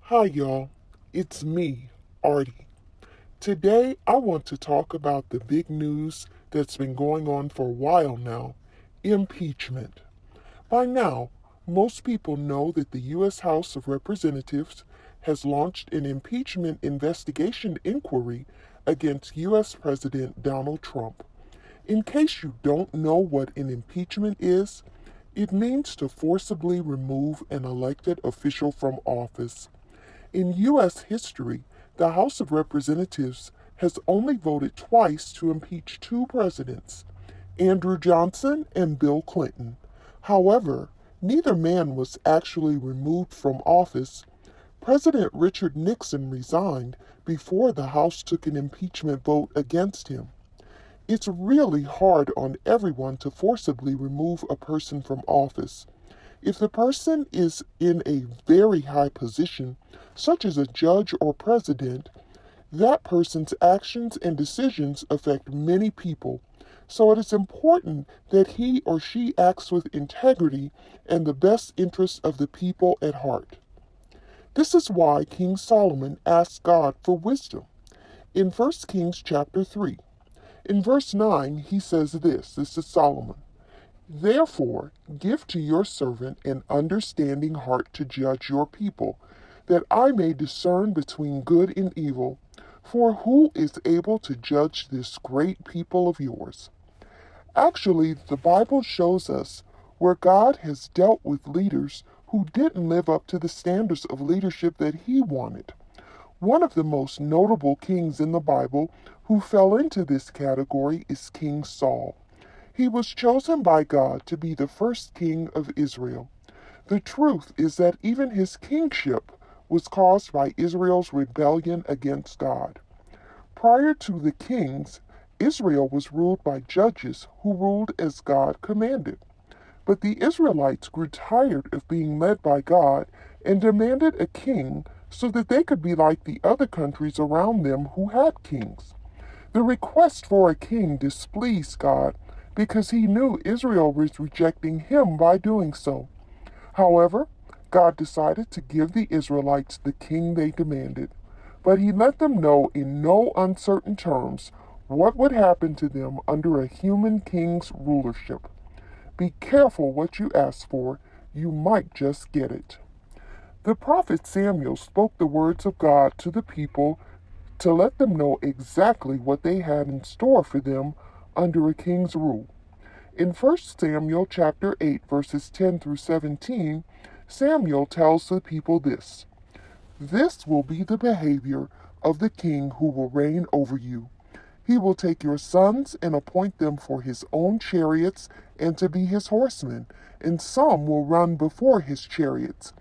Hi, y'all. It's me, Artie. Today, I want to talk about the big news that's been going on for a while now: impeachment. By now, most people know that the U.S. House of Representatives has launched an impeachment investigation inquiry against U.S. President Donald Trump. In case you don't know what an impeachment is, it means to forcibly remove an elected official from office. In U.S. history, the House of Representatives has only voted twice to impeach two presidents, Andrew Johnson and Bill Clinton. However, neither man was actually removed from office. President Richard Nixon resigned before the House took an impeachment vote against him. It's really hard on everyone to forcibly remove a person from office. If the person is in a very high position, such as a judge or president, that person's actions and decisions affect many people. So it is important that he or she acts with integrity and the best interests of the people at heart. This is why King Solomon asked God for wisdom. In 1 Kings chapter 3, in verse 9, he says this is Solomon. Therefore, give to your servant an understanding heart to judge your people, that I may discern between good and evil. For who is able to judge this great people of yours? Actually, the Bible shows us where God has dealt with leaders who didn't live up to the standards of leadership that he wanted. One of the most notable kings in the Bible who fell into this category is King Saul. He was chosen by God to be the first king of Israel. The truth is that even his kingship was caused by Israel's rebellion against God. Prior to the kings, Israel was ruled by judges who ruled as God commanded. But the Israelites grew tired of being led by God and demanded a king so that they could be like the other countries around them who had kings. The request for a king displeased God because he knew Israel was rejecting him by doing so. However, God decided to give the Israelites the king they demanded, but he let them know in no uncertain terms what would happen to them under a human king's rulership. Be careful what you ask for, you might just get it. The prophet Samuel spoke the words of God to the people to let them know exactly what they had in store for them under a king's rule. In 1 Samuel chapter 8 verses 10 through 17, Samuel tells the people this: This will be the behavior of the king who will reign over you. He will take your sons and appoint them for his own chariots and to be his horsemen, and some will run before his chariots.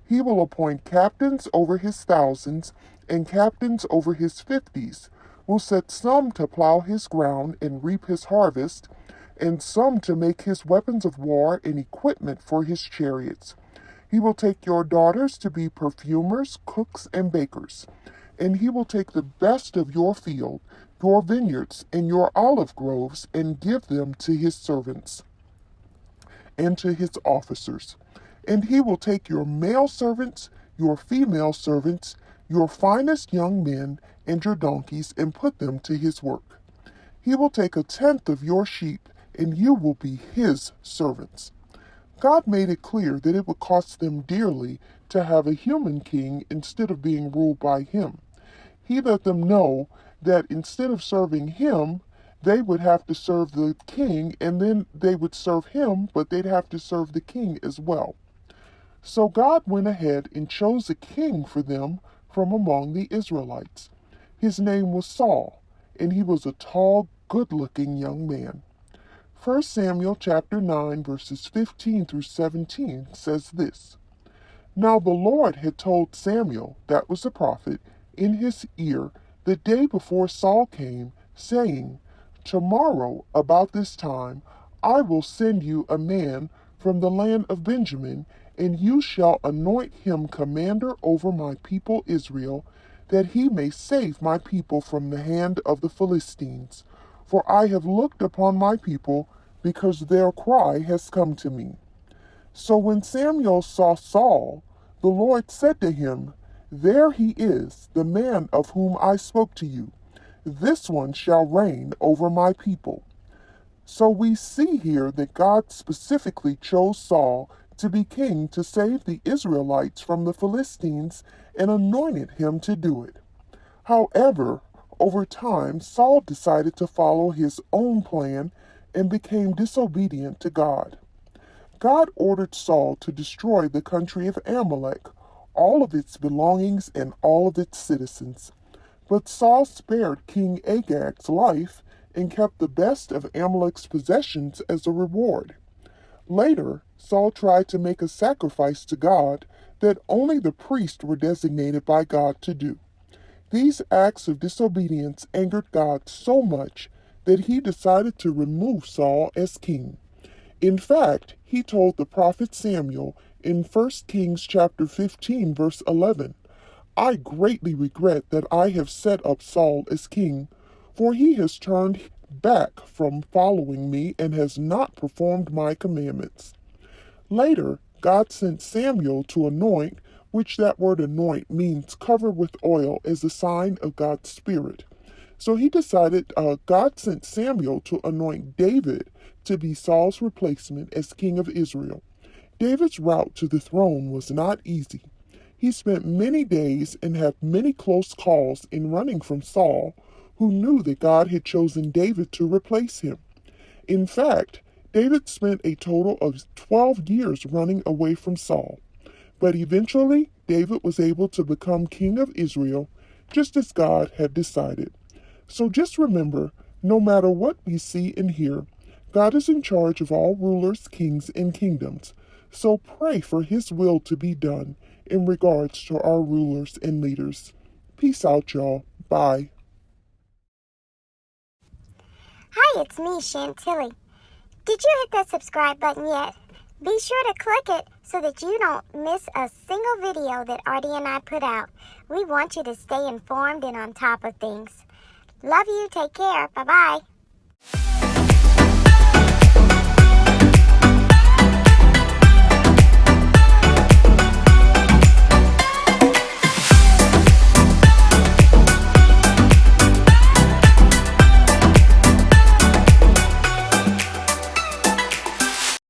He will appoint captains over his thousands and captains over his fifties, will set some to plow his ground and reap his harvest, and some to make his weapons of war and equipment for his chariots. He will take your daughters to be perfumers, cooks, and bakers, and he will take the best of your field, your vineyards, and your olive groves, and give them to his servants and to his officers. And he will take your male servants, your female servants, your finest young men, and your donkeys, and put them to his work. He will take a tenth of your sheep, and you will be his servants. God made it clear that it would cost them dearly to have a human king instead of being ruled by him. He let them know that instead of serving him, they would have to serve the king, and then they would serve him, but they'd have to serve the king as well. So God went ahead and chose a king for them from among the Israelites. His name was Saul, and he was a tall, good-looking young man. 1 Samuel chapter 9 verses 15 through 17 says this: Now the Lord had told Samuel, that was the prophet, in his ear the day before Saul came, saying, Tomorrow, about this time, I will send you a man from the land of Benjamin, and you shall anoint him commander over my people Israel, that he may save my people from the hand of the Philistines. For I have looked upon my people, because their cry has come to me. So when Samuel saw Saul, the Lord said to him, There he is, the man of whom I spoke to you. This one shall reign over my people." So we see here that God specifically chose Saul to be king to save the Israelites from the Philistines and anointed him to do it. However, over time, Saul decided to follow his own plan and became disobedient to God. God ordered Saul to destroy the country of Amalek, all of its belongings and all of its citizens. But Saul spared King Agag's life and kept the best of Amalek's possessions as a reward. Later, Saul tried to make a sacrifice to God that only the priests were designated by God to do. These acts of disobedience angered God so much that he decided to remove Saul as king. In fact, he told the prophet Samuel in 1 Kings chapter 15 verse 11, "I greatly regret that I have set up Saul as king, for he has turned back from following me and has not performed my commandments." Later, God sent Samuel to anoint, which that word anoint means cover with oil as a sign of God's Spirit. So God sent Samuel to anoint David to be Saul's replacement as king of Israel. David's route to the throne was not easy. He spent many days and had many close calls in running from Saul, who knew that God had chosen David to replace him. In fact, David spent a total of 12 years running away from Saul. But eventually, David was able to become king of Israel, just as God had decided. So just remember, no matter what we see and hear, God is in charge of all rulers, kings, and kingdoms. So pray for his will to be done in regards to our rulers and leaders. Peace out, y'all. Bye. Hi, it's me, Chantilly. Did you hit that subscribe button yet? Be sure to click it so that you don't miss a single video that Artie and I put out. We want you to stay informed and on top of things. Love you. Take care. Bye-bye.